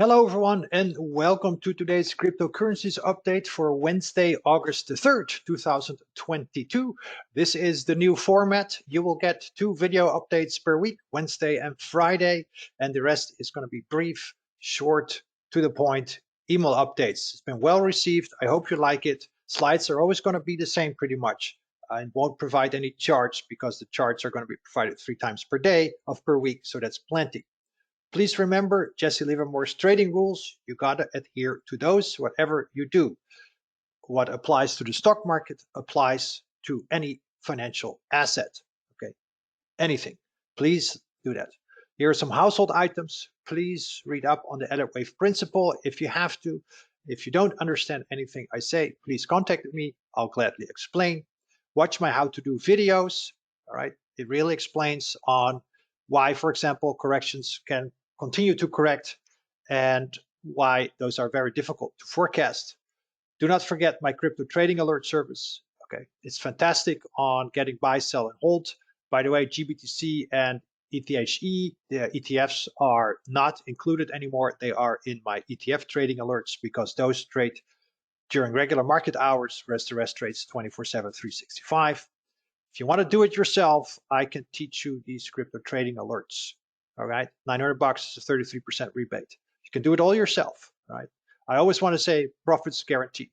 Hello everyone and welcome to today's cryptocurrencies update for Wednesday, August the 3rd, 2022. This is the new format. You will get 2 video updates per week, Wednesday and Friday, and the rest is going to be brief, short, to the point email updates. It's been well received. I hope you like it. Slides are always going to be the same pretty much. I won't provide any charts because the charts are going to be provided 3 times per day of per week, so that's plenty. Please remember Jesse Livermore's trading rules. You gotta adhere to those, whatever you do. What applies to the stock market applies to any financial asset. Okay, anything. Please do that. Here are some household items. Please read up on the Elliott Wave Principle if you have to. If you don't understand anything I say, please contact me. I'll gladly explain. Watch my how to do videos. All right, it really explains on why, for example, corrections can continue to correct and why those are very difficult to forecast. Do not forget my crypto trading alert service. Okay, it's fantastic on getting buy, sell, and hold. By the way, GBTC and ETHE, the ETFs are not included anymore. They are in my ETF trading alerts because those trade during regular market hours, whereas the rest trades 24/7, 365. If you want to do it yourself, I can teach you these crypto trading alerts. All right, $900 is a 33% rebate. You can do it all yourself. All right. I always want to say profits guaranteed.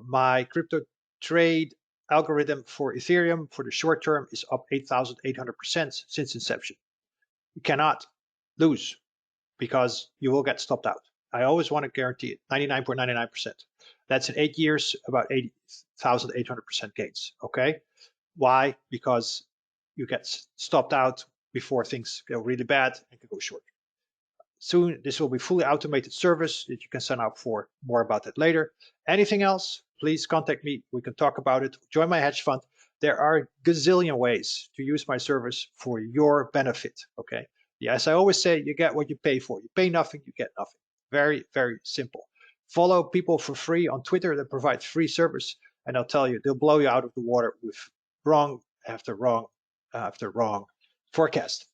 My crypto trade algorithm for Ethereum for the short term is up 8,800% since inception. You cannot lose because you will get stopped out. I always want to guarantee it, 99.99%. That's in 8 years, about 80,800% gains. Okay. Why? Because you get stopped out before things go really bad and can go short. Soon, this will be fully automated service that you can sign up for. More about that later. Anything else, please contact me. We can talk about it. Join my hedge fund. There are a gazillion ways to use my service for your benefit. Okay. As I always say, you get what you pay for. You pay nothing, you get nothing. Very, very simple. Follow people for free on Twitter that provide free service, and I'll tell you, they'll blow you out of the water with wrong after wrong after wrong forecast.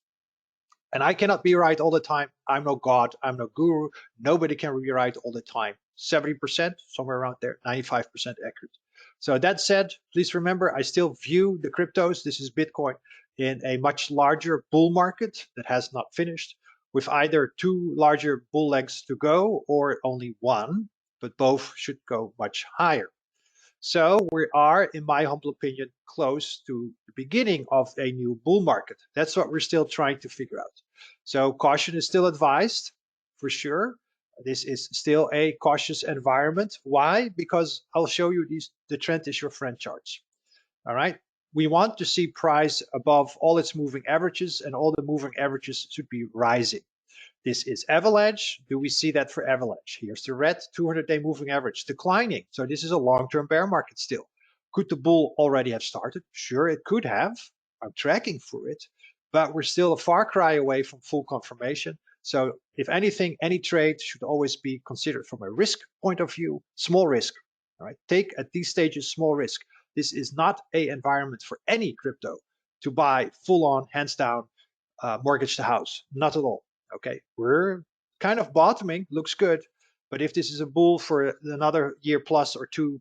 And I cannot be right all the time. I'm no god, I'm no guru. Nobody can be right all the time. 70%, somewhere around there, 95% accurate. So that said, please remember, I still view the cryptos, this is Bitcoin, in a much larger bull market that has not finished, with either 2 larger bull legs to go or only 1, but both should go much higher. So we are, in my humble opinion, close to the beginning of a new bull market. That's what we're still trying to figure out. So caution is still advised, for sure. This is still a cautious environment. Why? Because I'll show you the trend is your friend charts. All right. We want to see price above all its moving averages, and all the moving averages should be rising. This is Avalanche. Do we see that for Avalanche? Here's the red 200-day moving average declining. So this is a long-term bear market still. Could the bull already have started? Sure, it could have. I'm tracking for it, but we're still a far cry away from full confirmation. So if anything, any trade should always be considered from a risk point of view, small risk. All right, take at these stages small risk. This is not an environment for any crypto to buy full-on, hands down, mortgage the house. Not at all. Okay, we're kind of bottoming, looks good, but if this is a bull for another year plus or 2,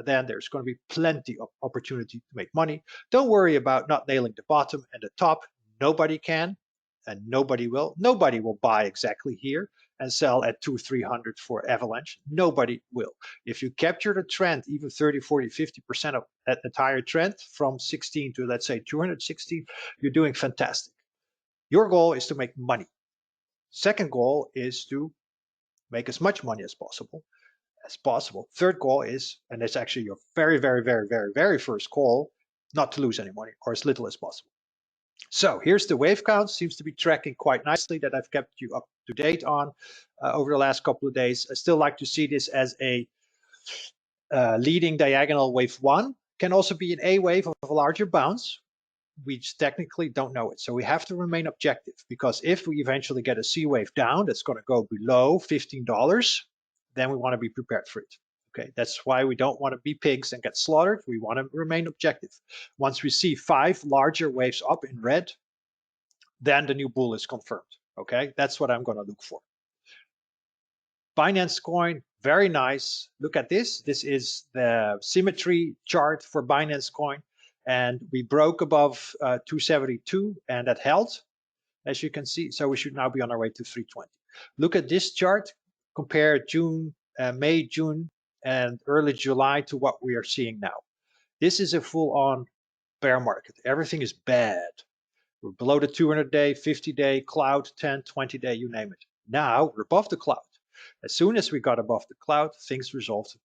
then there's going to be plenty of opportunity to make money. Don't worry about not nailing the bottom and the top. Nobody can, and nobody will. Nobody will buy exactly here and sell at 200-300 for Avalanche. Nobody will. If you capture the trend, even 30, 40, 50% of that entire trend from 16 to, let's say, 216, you're doing fantastic. Your goal is to make money. Second goal is to make as much money as possible. Third goal is, and that's actually your very, very, very, very, very first goal, not to lose any money or as little as possible. So here's the wave count. Seems to be tracking quite nicely, that I've kept you up to date on over the last couple of days. I still like to see this as a leading diagonal wave 1. Can also be an A wave of a larger bounce. We just technically don't know it. So we have to remain objective, because if we eventually get a C wave down that's going to go below $15, then we want to be prepared for it. Okay, that's why we don't want to be pigs and get slaughtered. We want to remain objective. Once we see 5 larger waves up in red, then the new bull is confirmed. Okay, that's what I'm going to look for. BinanceCoin, very nice. Look at this. This is the symmetry chart for BinanceCoin. And we broke above 272 and that held, as you can see. So we should now be on our way to 320. Look at this chart. Compare June, May, June, and early July to what we are seeing now. This is a full-on bear market. Everything is bad. We're below the 200-day, 50-day, cloud, 10, 20-day, you name it. Now we're above the cloud. As soon as we got above the cloud, things resolved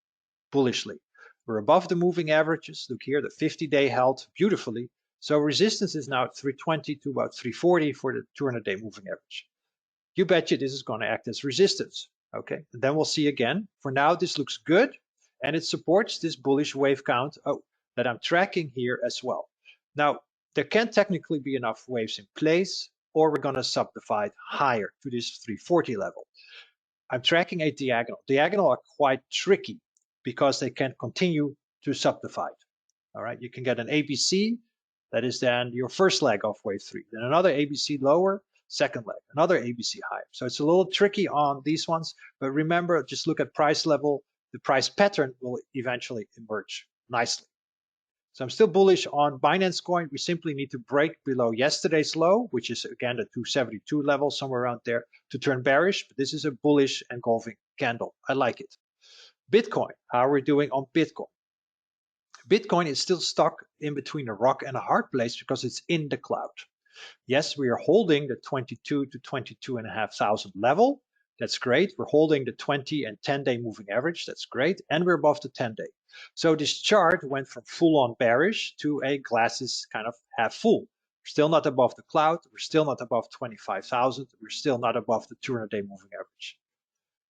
bullishly. We're above the moving averages. Look here, the 50-day held beautifully. So resistance is now at 320 to about 340 for the 200-day moving average. You betcha this is going to act as resistance. Okay, and then we'll see again. For now, this looks good, and it supports this bullish wave count that I'm tracking here as well. Now, there can technically be enough waves in place, or we're going to subdivide higher to this 340 level. I'm tracking a diagonal. Diagonal are quite tricky because they can continue to subdivide. All right, you can get an ABC, that is then your first leg of wave 3, then another ABC lower, second leg, another ABC higher. So it's a little tricky on these ones, but remember, just look at price level. The price pattern will eventually emerge nicely. So I'm still bullish on BinanceCoin. We simply need to break below yesterday's low, which is again the 272 level, somewhere around there, to turn bearish. But this is a bullish engulfing candle. I like it. Bitcoin, how are we doing on Bitcoin? Bitcoin is still stuck in between a rock and a hard place because it's in the cloud. Yes, we are holding the 22 to 22,500 level. That's great. We're holding the 20 and 10-day moving average. That's great. And we're above the 10-day. So this chart went from full-on bearish to a glasses kind of half full. We're still not above the cloud. We're still not above 25,000. We're still not above the 200-day moving average.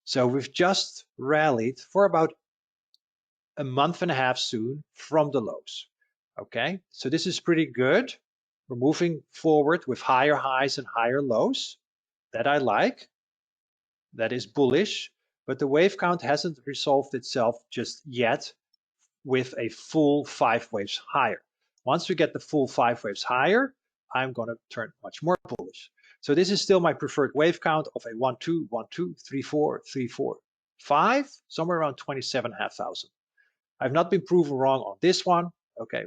So we've just rallied for about a month and a half soon from the lows. Okay, so this is pretty good. We're moving forward with higher highs and higher lows. That I like. That is bullish, but the wave count hasn't resolved itself just yet with a full 5 waves higher. Once we get the full 5 waves higher, I'm going to turn much more bullish. So this is still my preferred wave count of a 1, 2, 1, 2, 3, 4, 3, 4, 5, somewhere around 27,500. I've not been proven wrong on this one. Okay,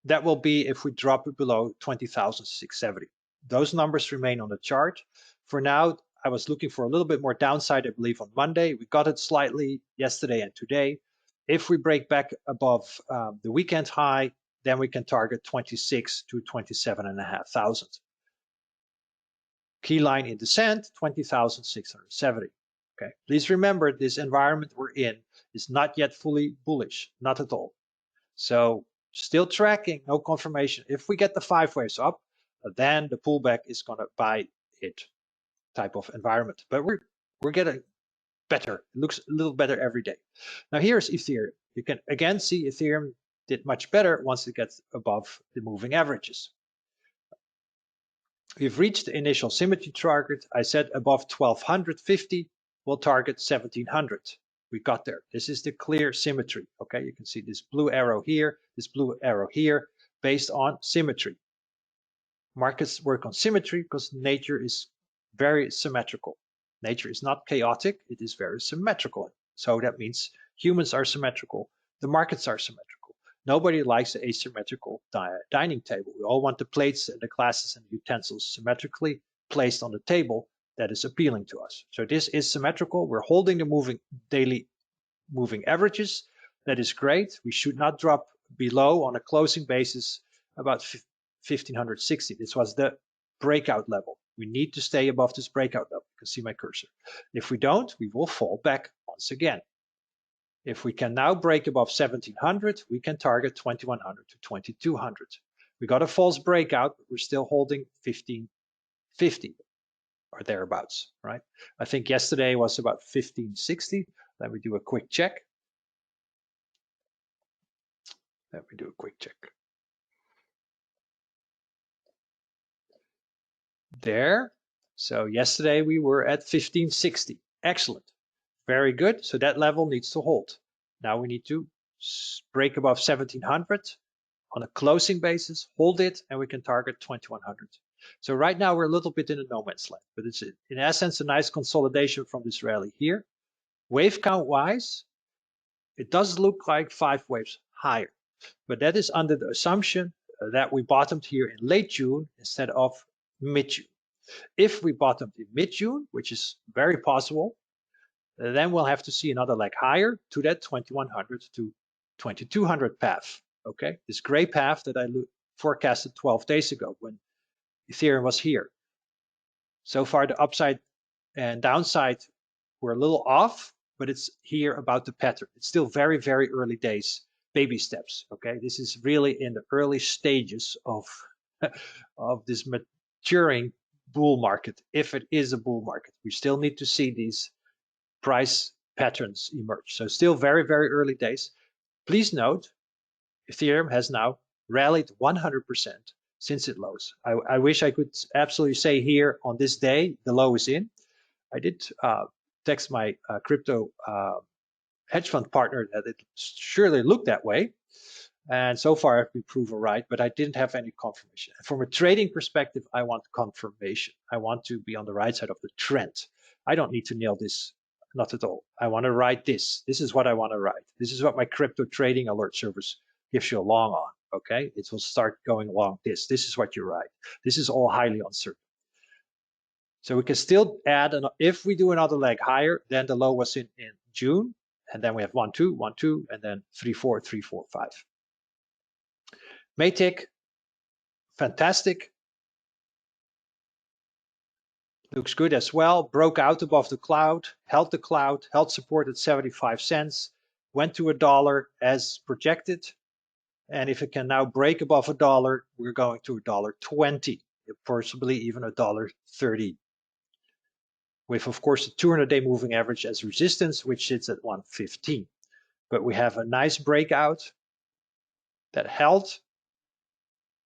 that will be if we drop it below 20,670. Those numbers remain on the chart. For now, I was looking for a little bit more downside, I believe, on Monday. We got it slightly yesterday and today. If we break back above the weekend high, then we can target 26 to 27,500. Key line in descent, 20,670. Okay, please remember this environment we're in is not yet fully bullish, not at all. So still tracking, no confirmation. If we get the 5 waves up, then the pullback is going to buy it type of environment. But we're getting better. It looks a little better every day. Now here's Ethereum. You can again see Ethereum did much better once it gets above the moving averages. We've reached the initial symmetry target. I said above 1250, we'll target 1700. We got there. This is the clear symmetry. Okay, you can see this blue arrow here, this blue arrow here, based on symmetry. Markets work on symmetry because nature is very symmetrical. Nature is not chaotic, it is very symmetrical. So that means humans are symmetrical, the markets are symmetrical. Nobody likes an asymmetrical dining table. We all want the plates and the glasses and the utensils symmetrically placed on the table. That is appealing to us. So this is symmetrical. We're holding the daily moving averages. That is great. We should not drop below on a closing basis about 1560. This was the breakout level. We need to stay above this breakout level. You can see my cursor. If we don't, we will fall back once again. If we can now break above 1700, we can target 2100 to 2200. We got a false breakout, but we're still holding 1550 or thereabouts, right? I think yesterday was about 1560. Let me do a quick check. There. So yesterday we were at 1560. Excellent. Very good. So that level needs to hold. Now we need to break above 1700 on a closing basis, hold it, and we can target 2100. So right now we're a little bit in a no man's land, but it's in essence a nice consolidation from this rally here. Wave count wise, it does look like 5 waves higher, but that is under the assumption that we bottomed here in late June instead of mid-June. If we bottomed in mid-June, which is very possible, then we'll have to see another leg higher to that 2100 to 2200 path. Okay, this gray path that I forecasted 12 days ago when Ethereum was here. So far, the upside and downside were a little off, but it's here about the pattern. It's still very, very early days, baby steps. Okay, this is really in the early stages of of this maturing bull market. If it is a bull market, we still need to see these price patterns emerge. So still very, very early days. Please note, Ethereum has now rallied 100% since its lows. I wish I could absolutely say here on this day, the low is in. I did text my crypto hedge fund partner that it surely looked that way. And so far I've been proven right, but I didn't have any confirmation. And from a trading perspective, I want confirmation. I want to be on the right side of the trend. I don't need to nail this, not at all. I want to write this. This is what I want to write. This is what my crypto trading alert service gives you a long on. Okay, it will start going along this. This is what you write. This is all highly uncertain. So we can still add, if we do another leg higher, then the low was in June, and then we have 1, 2, 1, 2, and then 3, 4, 3, 4, 5. Matic, fantastic. Looks good as well. Broke out above the cloud, held support at 75 cents, went to $1 as projected. And if it can now break above $1, we're going to $1.20, possibly even $1.30. With, of course, the 200-day moving average as resistance, which sits at 115. But we have a nice breakout that held.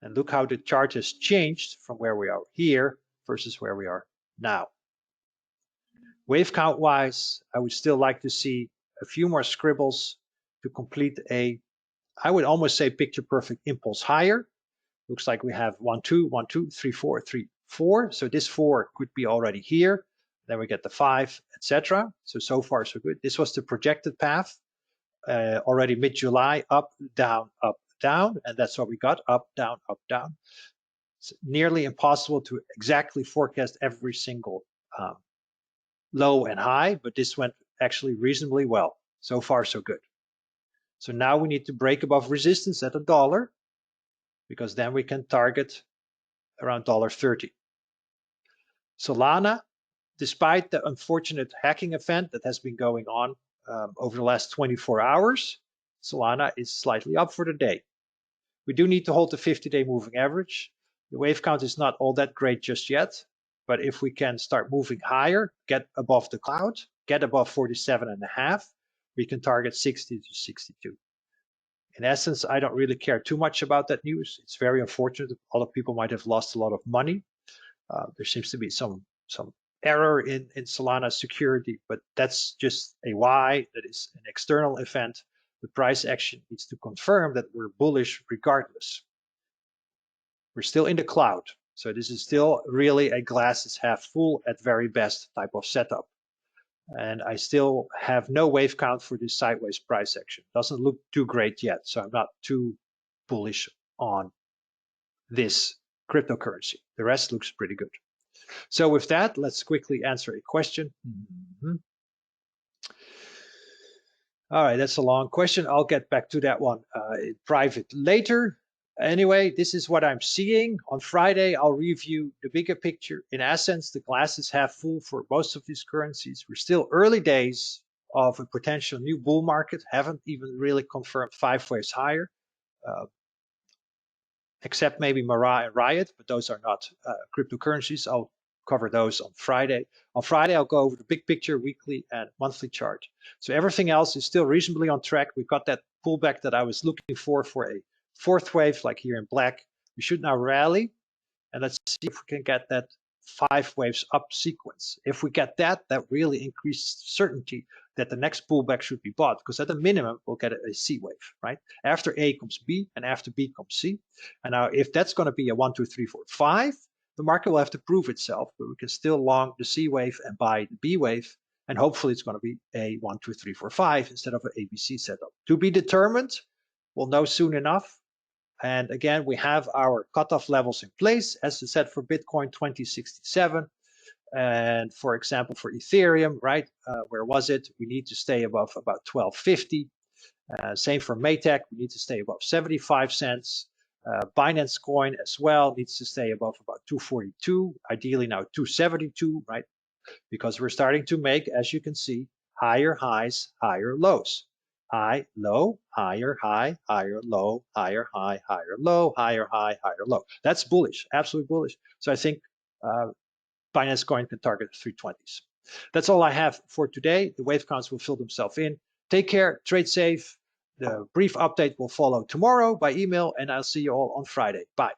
And look how the chart has changed from where we are here versus where we are now. Wave count wise, I would still like to see a few more scribbles to complete a, I would almost say, picture perfect impulse higher. Looks like we have 1, 2, 1, 2, 3, 4, 3, 4. So this 4 could be already here. Then we get the 5, etc. So far so good. This was the projected path already mid-July, up, down, and that's what we got, up, down, up, down. It's nearly impossible to exactly forecast every single low and high, but this went actually reasonably well. So far so good. So now we need to break above resistance at $1, because then we can target around $1.30. Solana, despite the unfortunate hacking event that has been going on over the last 24 hours, Solana is slightly up for the day. We do need to hold the 50-day moving average. The wave count is not all that great just yet, but if we can start moving higher, get above the cloud, get above 47.5, we can target 60 to 62. In essence, I don't really care too much about that news. It's very unfortunate. A lot of people might have lost a lot of money. There seems to be some error in Solana security, but that's just a why. That is an external event. The price action needs to confirm that we're bullish regardless. We're still in the cloud, so this is still really a glass is half full at very best type of setup. And I still have no wave count for this sideways price action. Doesn't look too great yet, so I'm not too bullish on this cryptocurrency. The rest looks pretty good. So with that, let's quickly answer a question. All right, that's a long question. I'll get back to that one in private later. Anyway, this is what I'm seeing. On Friday, I'll review the bigger picture. In essence, the glass is half full for most of these currencies. We're still early days of a potential new bull market. Haven't even really confirmed 5 waves higher, except maybe Mara and Riot, but those are not cryptocurrencies. I'll cover those on Friday. On Friday, I'll go over the big picture, weekly and monthly chart. So everything else is still reasonably on track. We've got that pullback that I was looking for a 4th wave, like here in black. We should now rally, and let's see if we can get that 5 waves up sequence. If we get that, that really increases certainty that the next pullback should be bought, because at the minimum, we'll get a C wave, right? After A comes B, and after B comes C. And now if that's going to be a 1, 2, 3, 4, 5, the market will have to prove itself, but we can still long the C wave and buy the B wave And hopefully it's going to be a 1, 2, 3, 4, 5 instead of an ABC setup. To be determined, we'll know soon enough. And again, we have our cutoff levels in place, as I said, for Bitcoin 2067. And for example, for Ethereum, right, where was it? We need to stay above about 1250. Same for Maytag, we need to stay above 75 cents. BinanceCoin as well needs to stay above about 242, ideally now 272, right? Because we're starting to make, as you can see, higher highs, higher lows. High, low, higher, high, higher, low, higher, high, higher, low, higher, high, higher, low. That's bullish, absolutely bullish. So I think BinanceCoin can target 320s. That's all I have for today. The wave counts will fill themselves in. Take care, trade safe. The brief update will follow tomorrow by email, and I'll see you all on Friday. Bye.